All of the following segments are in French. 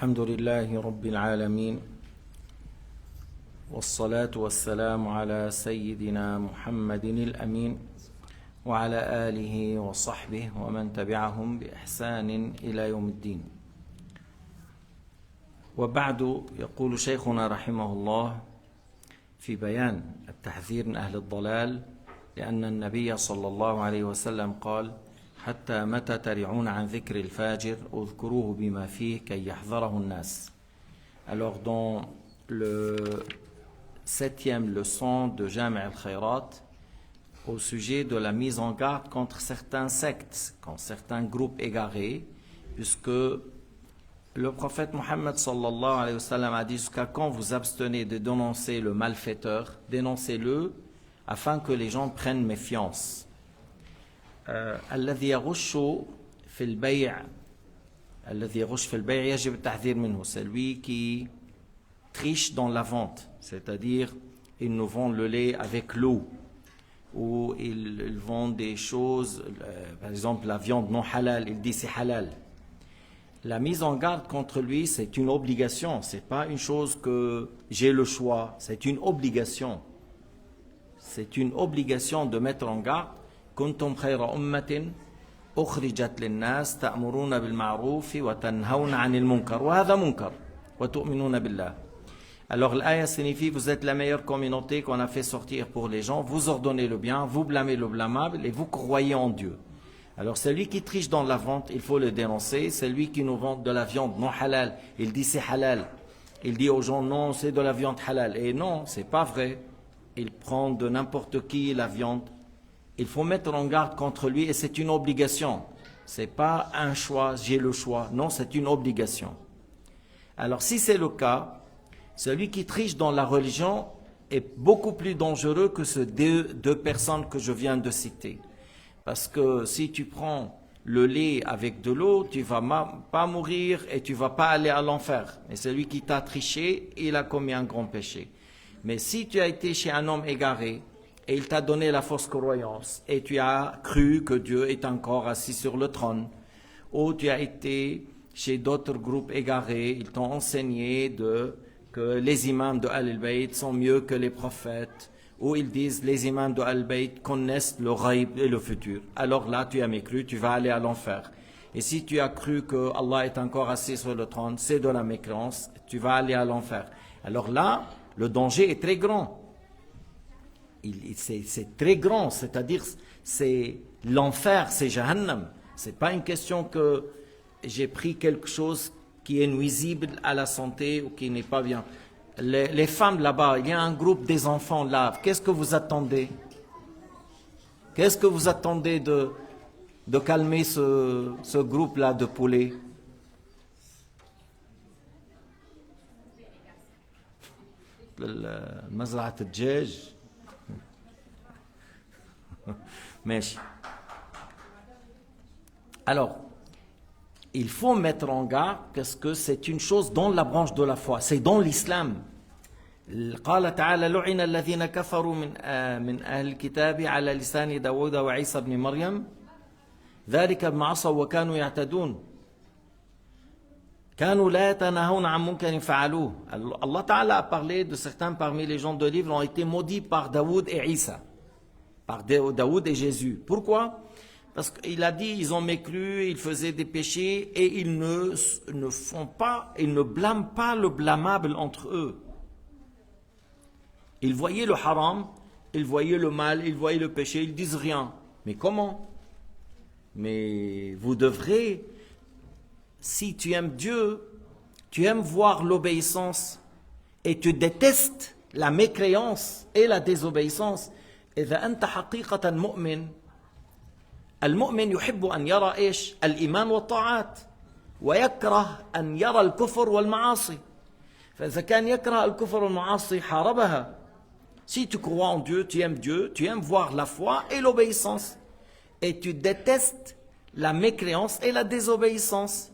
الحمد لله رب العالمين والصلاة والسلام على سيدنا محمد الأمين وعلى آله وصحبه ومن تبعهم بإحسان إلى يوم الدين. وبعد، يقول شيخنا رحمه الله في بيان التحذير من أهل الضلال، لأن النبي صلى الله عليه وسلم قال: حتى متى ترعون عن ذكر الفاجر اذكروه بما فيه كي يحذره الناس. Alors dans le 7e leçon de Jami' al-Khayrat, au sujet de la mise en garde contre certains sectes, contre certains groupes égarés, puisque le prophète Mohammed sallallahu alayhi wa sallam a dit: jusqu'à quand vous abstenez de dénoncer le malfaiteur, dénoncez-le afin que les gens prennent méfiance. الذي يغش في البيع يجب التحذير منه. Celui qui triche dans la vente, c'est-à-dire ils nous vendent le lait avec l'eau, ou ils vendent des choses, par exemple la viande non halal, il dit c'est halal. La mise en garde contre lui, c'est une obligation, c'est pas une chose que j'ai le choix, c'est une obligation. C'est une obligation de mettre en garde. كنتم خير أمة أخرجت للناس تأمرون بالمعروف وتنهون عن المنكر وهذا منكر وتؤمنون بالله. Alors l'aya signifie: vous êtes la meilleure communauté qu'on a fait sortir pour les gens, vous ordonnez le bien, vous blâmez le blâmable et vous croyez en Dieu. Alors celui qui triche dans la vente, il faut le dénoncer. Celui qui nous vend de la viande non halal, il dit c'est halal. Il dit aux gens non, c'est de la viande halal. Et non, c'est pas vrai. Il prend de n'importe qui la viande. Il faut mettre en garde contre lui et c'est une obligation. C'est pas un choix, j'ai le choix. Non, c'est une obligation. Alors si c'est le cas, celui qui triche dans la religion est beaucoup plus dangereux que ces deux personnes que je viens de citer. Parce que si tu prends le lait avec de l'eau, tu vas pas mourir et tu vas pas aller à l'enfer. Et celui qui t'a triché, il a commis un grand péché. Mais si tu as été chez un homme égaré, et il t'a donné la fausse croyance, et tu as cru que Dieu est encore assis sur le trône, ou tu as été chez d'autres groupes égarés, ils t'ont enseigné que les imams de Al-Bayt sont mieux que les prophètes, ou ils disent les imams de Al-Bayt connaissent le ghaib et le futur. Alors là, tu as mécru, tu vas aller à l'enfer. Et si tu as cru que Allah est encore assis sur le trône, c'est de la mécréance, tu vas aller à l'enfer. Alors là, le danger est très grand. C'est très grand, c'est-à-dire c'est l'enfer, c'est Jahannam. C'est pas une question que j'ai pris quelque chose qui est nuisible à la santé ou qui n'est pas bien. Les femmes là-bas, il y a un groupe des enfants là. Qu'est-ce que vous attendez? Qu'est-ce que vous attendez de calmer ce groupe-là de poulets? مزرعة الدجاج. ماشي. Alors, il faut mettre en garde parce que c'est une chose dans la branche de la foi, c'est dans l'islam. قال تعالى: لعن الذين كفروا من أهل الكتاب على لسان داود وعيسى بن مريم ذلك بما عصوا وكانوا يعتدون كانوا لا يتناهون عن منكر فعلوه. Allah Ta'ala a parlé de certains parmi les gens de livre ont été maudits par Daoud et Isa, par Daoud et Jésus. Pourquoi? Parce qu'il a dit, ils ont mécru, ils faisaient des péchés et ils ne font pas, ils ne blâment pas le blâmable entre eux. Ils voyaient le haram, ils voyaient le mal, ils voyaient le péché, ils disent rien. Mais comment? Mais vous devrez, si tu aimes Dieu, tu aimes voir l'obéissance et tu détestes la mécréance et la désobéissance. إذا أنت حقيقة مؤمن، المؤمن يحب أن يرى إيش؟ الإيمان والطاعات، ويكره أن يرى الكفر والمعاصي. فإذا كان يكره الكفر والمعاصي حاربها. Si tu crois en Dieu, tu aimes voir la foi et l'obéissance. Et tu détestes la mécréance et la désobéissance.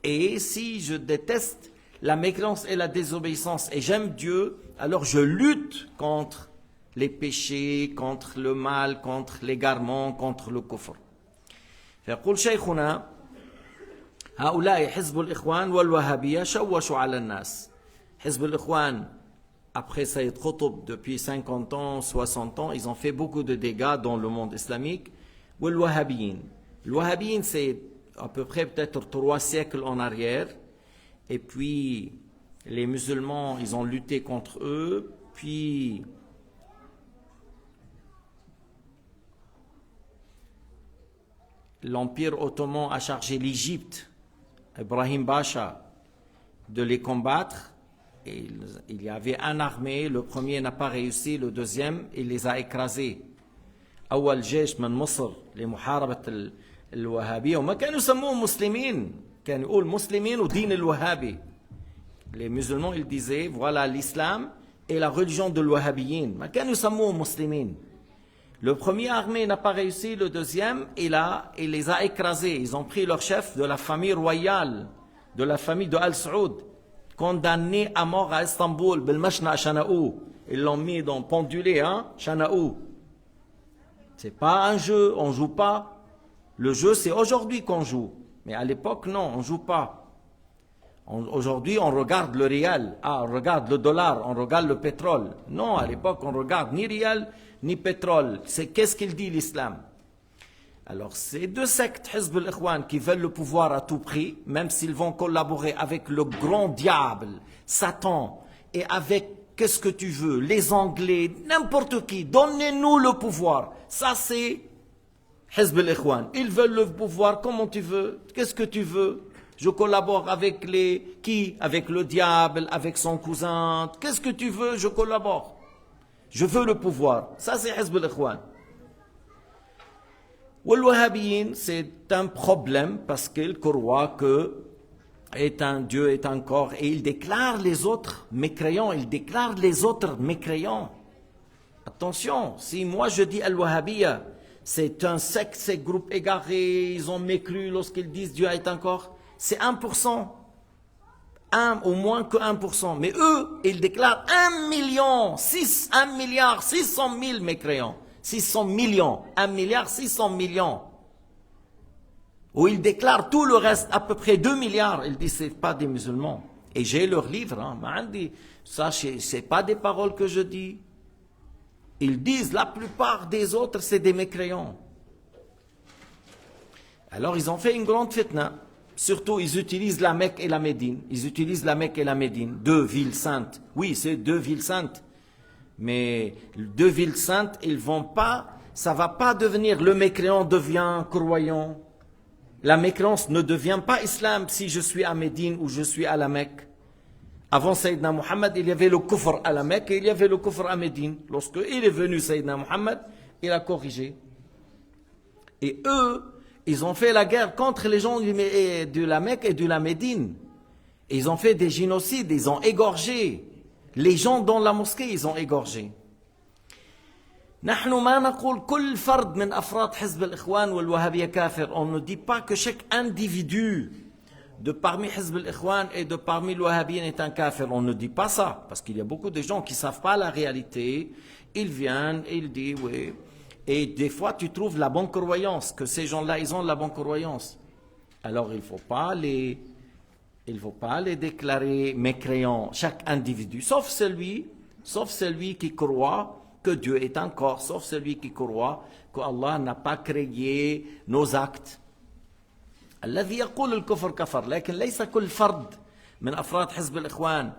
Et si je déteste la mécréance et la désobéissance et j'aime Dieu, alors je lutte contre les péchés, contre le mal, contre l'égarement, contre le kufr. فيقول شيخنا: هؤلاء حزب الإخوان والوهابية شوشوا على الناس. حزب الإخوان, après Sayyid Qutb, depuis 50 ans, 60 ans, ils ont fait beaucoup de dégâts dans le monde islamique. Ou le wahhabiyin. Le wahhabiyin, c'est à peu près peut-être 3 siècles en arrière. Et puis, les musulmans, ils ont lutté contre eux. Puis, l'Empire ottoman a chargé l'Égypte, Ibrahim Pasha, de les combattre. Et il y avait une armée, le premier n'a pas réussi, le deuxième, il les a écrasés. أول جيش من مصر لمحاربة الوهابية وما كانوا يسموهم مسلمين كانوا يقول مسلمين ودين الوهابي. Les musulmans ils disaient voilà l'islam et la religion de l'wahhabiyin. ما كانوا يسموهم مسلمين. Le premier armée n'a pas réussi, le deuxième il les a écrasés. Ils ont pris leur chef de la famille royale, de la famille de Al Saoud, condamné à mort à Istanbul, Belmashna Shanaou. Ils l'ont mis dans pendulé, hein, Shanaou. C'est pas un jeu, on joue pas. Le jeu, c'est aujourd'hui qu'on joue. Mais à l'époque, non, on joue pas. Aujourd'hui, on regarde le rial, on regarde le dollar, on regarde le pétrole. Non, à l'époque, on regarde ni rial, ni pétrole. C'est qu'est-ce qu'il dit l'islam. Alors, ces deux sectes, Hizb al-Ikhwan, qui veulent le pouvoir à tout prix, même s'ils vont collaborer avec le grand diable, Satan, et avec qu'est-ce que tu veux, les Anglais, n'importe qui, donnez-nous le pouvoir. Ça, c'est Hizb al-Ikhwan. Ils veulent le pouvoir, comment tu veux, qu'est-ce que tu veux. Je collabore avec qui? Avec le diable, avec son cousin. Qu'est-ce que tu veux, je collabore. Je veux le pouvoir. Ça, c'est Hizb al-Ikhwan. Ou le wahhabiyin, c'est un problème parce qu'ils croient que Dieu est un corps et ils déclarent les autres mécréants, ils déclarent les autres mécréants. Attention, si moi je dis Al-Wahhabiyya, c'est un secte, ces groupes égarés, ils ont mécru lorsqu'ils disent Dieu est un corps, c'est 1%. Au moins que 1%. Mais eux, ils déclarent 1 milliard 600 000 mécréants. 600 millions, 1 milliard 600 millions. Où ils déclarent tout le reste, à peu près 2 milliards. Ils disent, c'est pas des musulmans. Et j'ai leur livre, hein. Ça, c'est pas des paroles que je dis. Ils disent, la plupart des autres, c'est des mécréants. Alors, ils ont fait une grande fitna. Surtout, ils utilisent la Mecque et la Médine. Ils utilisent la Mecque et la Médine. 2 villes saintes. Oui, c'est 2 villes saintes. Mais 2 villes saintes, ils vont pas, ça va pas devenir, le mécréant devient croyant. La mécréance ne devient pas islam si je suis à Médine ou je suis à la Mecque. Avant Sayyidina Muhammad, il y avait le kufr à la Mecque et il y avait le kufr à Médine. Lorsque il est venu Sayyidina Muhammad, il a corrigé. Et eux, ils ont fait la guerre contre les gens de la Mecque et de la Médine. Et ils ont fait des génocides, ils ont égorgé. Les gens dans la mosquée, ils ont égorgé. نحن ما نقول كل فرد من أفراد حزب الإخوان والوهابية كافر. On ne dit pas que chaque individu de parmi Hizb al-Ikhwan et de parmi le Wahhabiyyin est un kafir. On ne dit pas ça, parce qu'il y a beaucoup de gens qui ne savent pas la réalité. Ils viennent, ils disent oui. Et des fois, tu trouves la bonne croyance, que ces gens-là, ils ont la bonne croyance. Alors, il ne faut pas les déclarer mécréants, chaque individu, sauf celui qui croit que Dieu est un corps, sauf celui qui croit qu'Allah n'a pas créé nos actes. الذي يقول الكفر كفر لكن ليس كل فرد من أفراد حزب الإخوان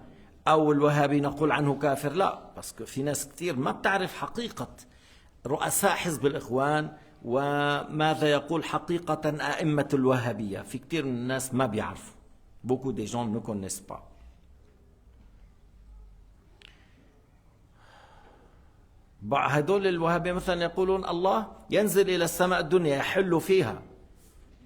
أو الوهابي نقول عنه كافر لا parce que في ناس كتير ما بتعرف حقيقة رؤساء حزب الإخوان وماذا يقول حقيقة أئمة الوهابية في كتير من الناس ما بيعرفوا beaucoup de gens ne connaissent pas. هدول الوهابية مثلا يقولون الله ينزل إلى السماء الدنيا يحل فيها.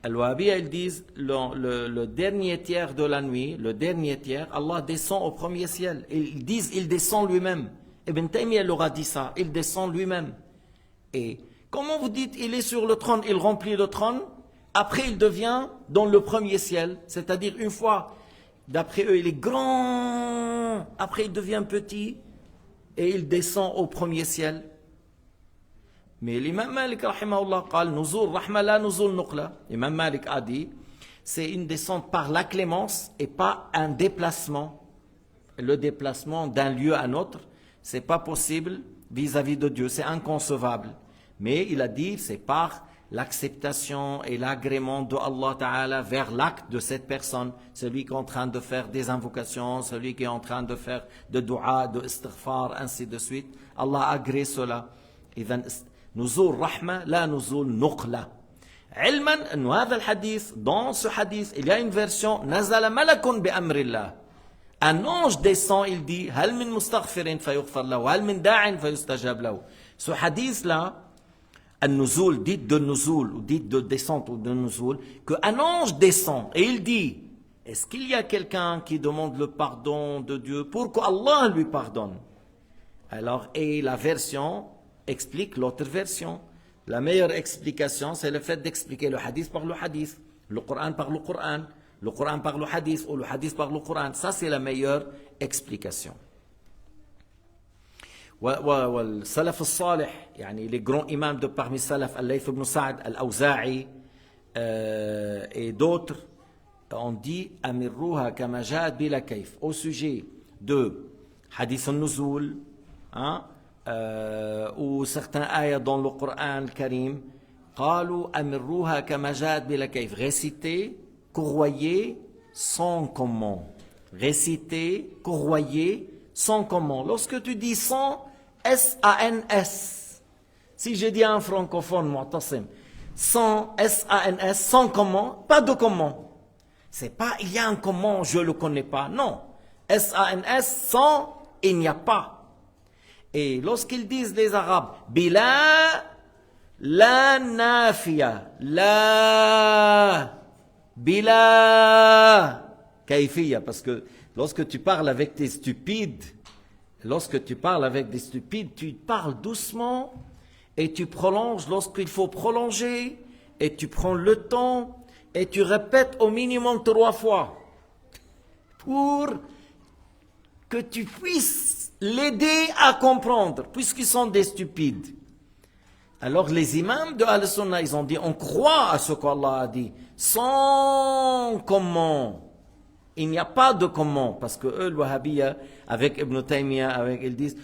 الوهابية ils disent le dernier tiers de la nuit, le dernier tiers, Allah descend au premier ciel. Ils disent il descend lui-même. Ibn Taymiyyah leur a dit ça, il descend lui-même. Et comment vous dites il est sur le trône, il remplit le trône, après il devient dans le premier ciel, c'est-à-dire une fois, d'après eux il est grand, après il devient petit, et il descend au premier ciel. Mais l'imam Malik rahimahullah قال نزول رحمة لا نزول نقلة. L'imam Malik a dit c'est une descente par la clémence et pas un déplacement. Le déplacement d'un lieu à un autre, c'est pas possible vis-à-vis de Dieu, c'est inconcevable. Mais il a dit, c'est par l'acceptation et l'agrément de Allah Ta'ala vers l'acte de cette personne, celui qui est en train de faire des invocations, celui qui est en train de faire de dua, de istighfar, ainsi de suite. Allah agrée cela. إذن نزول رحمة لا نزول نقلة. علما أن هذا الحديث, dans ce hadith, il y a une version نزل ملك بأمر الله. Un ange descend, il dit هل من مستغفر فيغفر له هل من داع فيستجاب له. Ce hadith là, النزول, dit de nuzul ou dit de descente ou de nuzul, qu'un ange descend et il dit, est-ce qu'il y a quelqu'un qui demande le pardon de Dieu pour qu'Allah lui pardonne? Alors, et la version explique l'autre version. La meilleure explication, c'est le fait d'expliquer le hadith par le hadith, le Coran par le Coran, le Coran par le hadith ou le hadith par le Coran. Ça, c'est la meilleure explication. والسلف الصالح يعني les grands imams de parmi salaf, Al-Layth ibn Sa'd, Al-Awza'i et d'autres ont dit amirruha kama ja'at bila kayf au sujet de hadith al-nuzul, ou certains ayats dans le Coran al-Karim. قالوا amirruha kama ja'at bila kayf, réciter, courroyer sans comment, réciter, courroyer sans comment. Lorsque tu dis sans, S-A-N-S. Si je dis à un francophone, Mu'tasim, sans, S-A-N-S, sans comment, pas de comment. C'est pas, il y a un comment, je le connais pas. Non. S-A-N-S, sans, il n'y a pas. Et lorsqu'ils disent les Arabes, bila, la nafiya, la, bila, kayfiya, parce que lorsque tu parles avec des stupides, tu parles doucement et tu prolonges lorsqu'il faut prolonger et tu prends le temps et tu répètes au minimum 3 fois pour que tu puisses l'aider à comprendre, puisqu'ils sont des stupides. Alors les imams de Al-Sunnah, ils ont dit, on croit à ce qu'Allah a dit, sans comment. Il n'y a pas de comment, parce que eux, le Wahhabiyya, avec Ibn Taymiyyah, ils disent,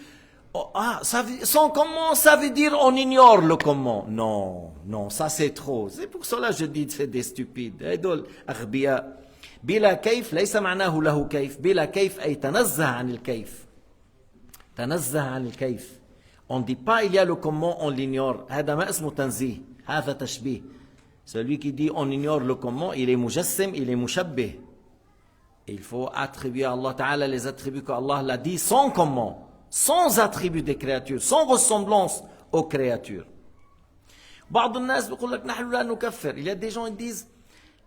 sans comment, ça veut dire on ignore le comment. Non, non, ça c'est trop. C'est pour cela que je dis c'est des stupides. هذول أغبياء. بلا كيف ليس معناه له كيف. بلا كيف أي تنزه عن الكيف. تنزه عن الكيف. On ne dit pas il y a le comment, on l'ignore. هذا ما اسمه تنزيه. هذا تشبيه. Celui qui dit on ignore le comment, il est mujassim, il est mushabbih. Il faut attribuer à Allah Ta'ala les attributs qu'Allah l'a dit sans comment, sans attributs des créatures, sans ressemblance aux créatures. بعض الناس بيقول لك نحن لا نكفر. Il y a des gens qui disent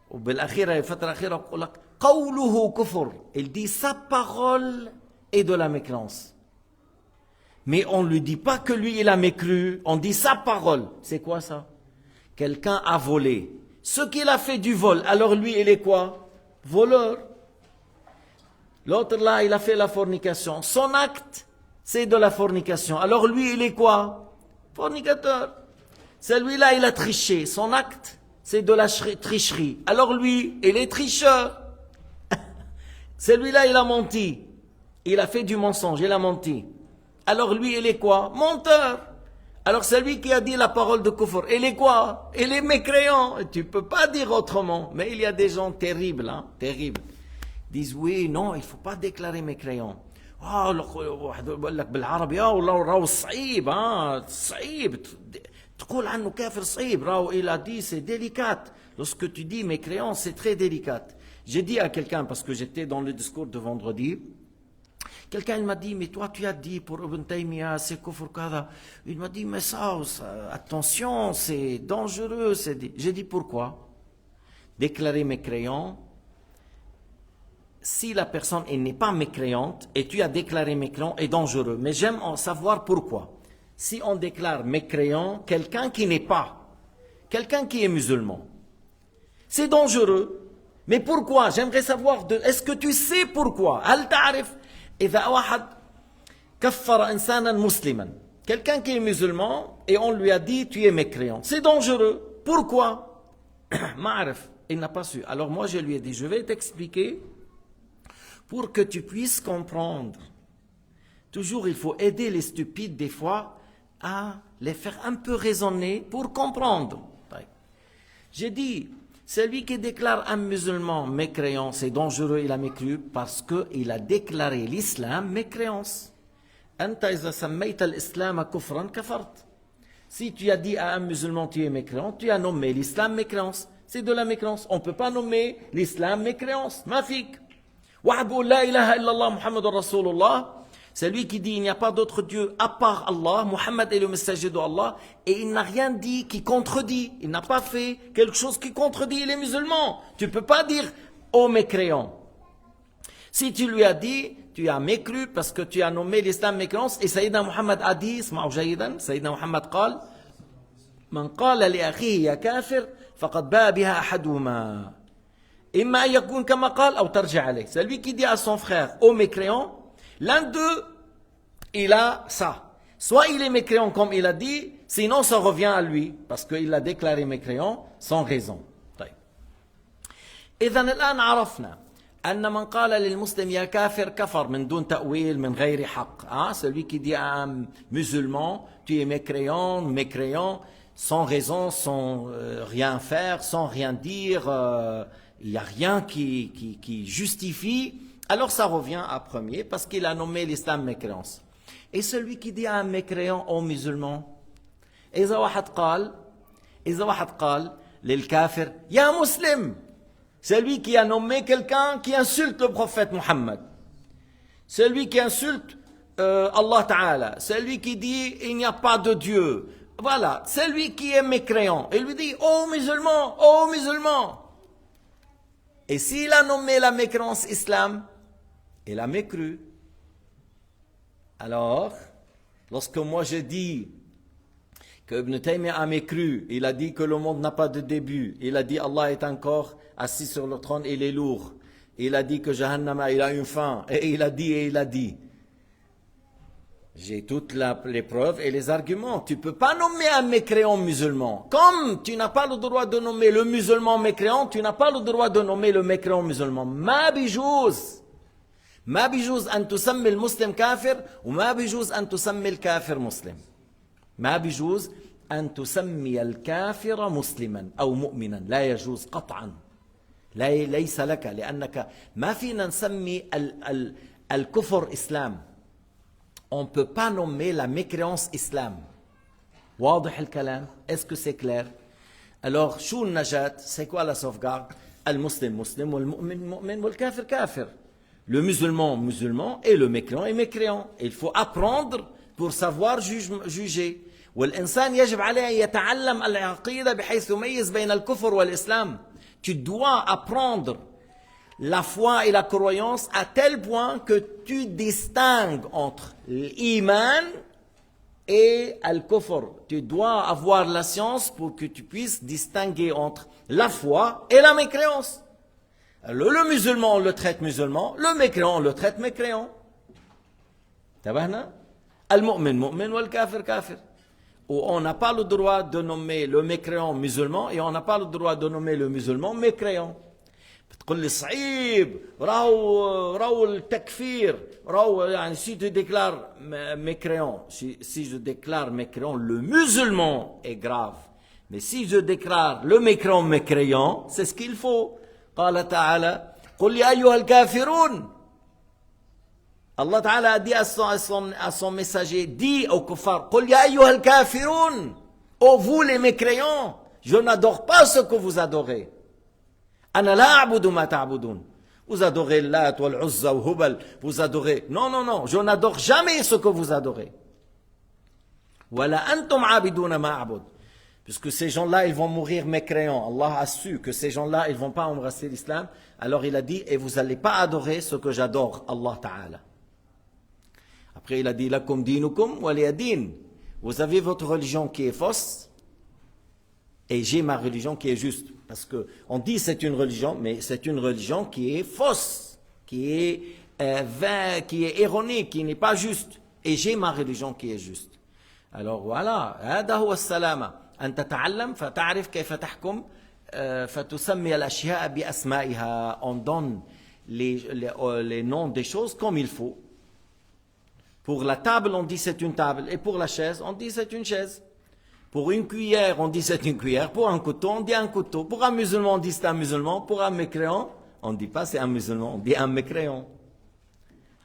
وبالأخيرة الفترة الأخيرة بيقول لك قوله كفر. Il dit sa parole est de la mécréance. Mais on ne lui dit pas que lui il a mécru, on dit sa parole. C'est quoi ça? Quelqu'un a volé. Ce qu'il a fait du vol, alors lui il est quoi? Voleur. L'autre là, il a fait la fornication. Son acte, c'est de la fornication. Alors lui, il est quoi? Fornicateur. Celui-là, il a triché. Son acte, c'est de la tricherie. Alors lui, il est tricheur. Celui-là, il a menti. Il a fait du mensonge, il a menti. Alors lui, il est quoi? Menteur. Alors celui qui a dit la parole de kufr, il est quoi? Il est mécréant. Tu ne peux pas dire autrement. Mais il y a des gens terribles, terribles. Disent oui, non, il ne faut pas déclarer mécréant. بقول لك بالعربي والله راهو صعيب صعيب تقول عنه كافر صعيب راهو il a dit c'est délicat. Lorsque tu dis mécréant, c'est très délicat. J'ai dit à quelqu'un, parce que j'étais dans le discours de vendredi, quelqu'un il m'a dit, mais toi tu as dit pour Ibn Taymiyyah c'est kufr kada. Il m'a dit, mais ça attention, c'est dangereux. J'ai dit pourquoi? Déclarer mécréant, si la personne n'est pas mécréante et tu as déclaré mécréant, est dangereux. Mais j'aime en savoir pourquoi. Si on déclare mécréant quelqu'un qui n'est pas, quelqu'un qui est musulman, c'est dangereux. Mais pourquoi? J'aimerais savoir, est-ce que tu sais pourquoi? هل تعرف إذا واحد كفر إنسانا مسلما, quelqu'un qui est musulman et on lui a dit tu es mécréant, c'est dangereux. Pourquoi? ما أعرف. Il n'a pas su. Alors moi, je lui ai dit, je vais t'expliquer pour que tu puisses comprendre. Toujours, il faut aider les stupides, des fois, à les faire un peu raisonner pour comprendre. J'ai dit, celui qui déclare un musulman mécréant, c'est dangereux, il a mécru, parce qu'il a déclaré l'islam mécréance. Si tu as dit à un musulman tu es mécréant, tu as nommé l'islam mécréance. C'est de la mécréance. On ne peut pas nommer l'islam mécréance. Mafik. La ilaha illallah Muhammadur Rasulullah. C'est lui qui dit il n'y a pas d'autre Dieu à part Allah. Muhammad est le messager d'Allah. Et il n'a rien dit qui contredit. Il n'a pas fait quelque chose qui contredit les musulmans. Tu ne peux pas dire ô mécréant. Si tu lui as dit, tu as mécru parce que tu as nommé l'islam mécréance. Et Sayyidina Muhammad a dit, Sayyidina Muhammad قال من قال لأخيه يا كافر فقد باء بها أحدهما إما أن يكون كما قال أو ترجع عليه. C'est lui qui dit à son frère, ô mécréant, l'un d'eux, il a ça. Soit il est mécréant comme il a dit, sinon ça revient à lui, parce qu'il l'a déclaré mécréant sans raison. إذن الآن عرفنا أن من قال للمسلم يا كافر كفر من دون تأويل من غير حق. Celui qui dit à un musulman, tu es mécréant, sans raison, sans rien faire, sans rien dire, il n'y a rien qui justifie. Alors ça revient à premier parce qu'il a nommé l'islam mécréance. Et celui qui dit à un mécréant au musulman, إذا واحد قال للكافر يا مسلم. Celui qui a nommé quelqu'un qui insulte le prophète Muhammad. Celui qui insulte Allah Ta'ala. Celui qui dit il n'y a pas de Dieu. Voilà, celui qui est mécréant. Il lui dit ô musulman. Et s'il a nommé la mécréance islam, il a mécru. Alors, lorsque moi je dis que Ibn Taymiyyah a mécru, il a dit que le monde n'a pas de début, il a dit Allah est encore assis sur le trône, il est lourd, il a dit que Jahannam il a une fin, et il a dit. J'ai toutes les preuves et les arguments. Tu ne peux pas nommer un mécréant musulman. Comme tu n'as pas le droit de nommer le musulman mécréant, tu n'as pas le droit de nommer le mécréant musulman. Ma bijouz أن تسمي المسلم كافر وما بيجوز أن تسمي الكافر مسلم. ما بيجوز أن تسمي الكافر مسلما أو مؤمنا. لا يجوز قطعا. ليس لك لأنك ما فينا نسمي الكفر إسلام. On ne peut pas nommer la mécréance islam. واضح الكلام? Est-ce que c'est clair? Alors, شو النجاة? C'est quoi la sauvegarde? المسلم مسلم والمؤمن مؤمن والكافر كافر. Le musulman et le mécréant est mécréant. Il faut apprendre pour savoir juger. والإنسان يجب عليه أن يتعلم العقيدة بحيث يميز بين الكفر والإسلام. Tu dois apprendre la foi et la croyance à tel point que tu distingues entre l'iman et al-kufr. Tu dois avoir la science pour que tu puisses distinguer entre la foi et la mécréance. Le musulman, on le traite musulman, le mécréant, on le traite mécréant. Tabahna? Al-mu'min, mu'min, wal-kafir, kafir. On n'a pas le droit de nommer le mécréant musulman et on n'a pas le droit de nommer le musulman mécréant. بتقول لي صعيب راو التكفير راو يعني si tu déclares mécréant si je déclare mécréant le musulman est grave mais si je déclare le mécréant mécréant c'est ce qu'il faut. قال تعالى قل يا أيها الكافرون. Allah Ta'ala a dit à son messager, dis aux kuffars, قل يا أيها الكافرون. Ô vous les mécréants, je n'adore pas ce que vous adorez. أنا لا أعبد ما تعبدون. Vous adorez Lat, wal Uzza, ou Hubal, vous adorez. Non, je n'adore jamais ce que vous adorez. ولا أنتم عابدون ما أعبد. Puisque ces gens-là, ils vont mourir mécréants. Allah a su que ces gens-là, ils ne vont pas embrasser l'islam. Alors il a dit, et vous n'allez pas adorer ce que j'adore, Allah Ta'ala. Après il a dit, lakum dinukum waliya din. Vous avez votre religion qui est fausse, et j'ai ma religion qui est juste. Parce qu'on dit c'est une religion, mais c'est une religion qui est fausse, qui est vain, qui est erronée, qui n'est pas juste. Et j'ai ma religion qui est juste. Alors voilà, هذا هو السلامة. أن تتعلم فتعرف كيف تحكم فَتُسَمِّيَ الْأَشْيَاءَ بِأَسْمَائِهَا. On donne les noms des choses comme il faut. Pour la table, on dit c'est une table. Et pour la chaise, on dit c'est une chaise. Pour une cuillère, on dit c'est une cuillère. Pour un couteau, on dit un couteau. Pour un musulman, on dit c'est un musulman. Pour un mécréant, on ne dit pas c'est un musulman, on dit un mécréant.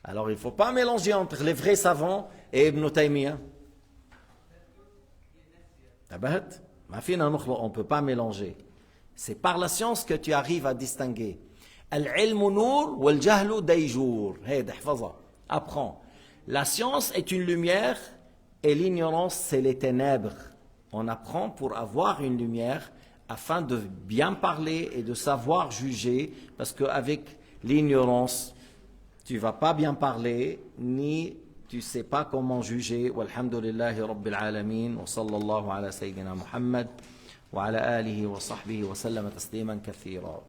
Alors il ne faut pas mélanger entre les vrais savants et Ibn Taymiyyah. On ne peut pas mélanger. C'est par la science que tu arrives à distinguer. Al-ilmu nour wal-jahlu dayjour. Apprends. La science est une lumière et l'ignorance c'est les ténèbres. On apprend pour avoir une lumière afin de bien parler et de savoir juger, parce qu'avec l'ignorance, tu ne vas pas bien parler, ni tu ne sais pas comment juger. Walhamdulillahi Rabbil Alamin, wa sallallahu ala Sayyidina Muhammad, wa ala alihi wa sahbihi wa sallam tasliman kathira.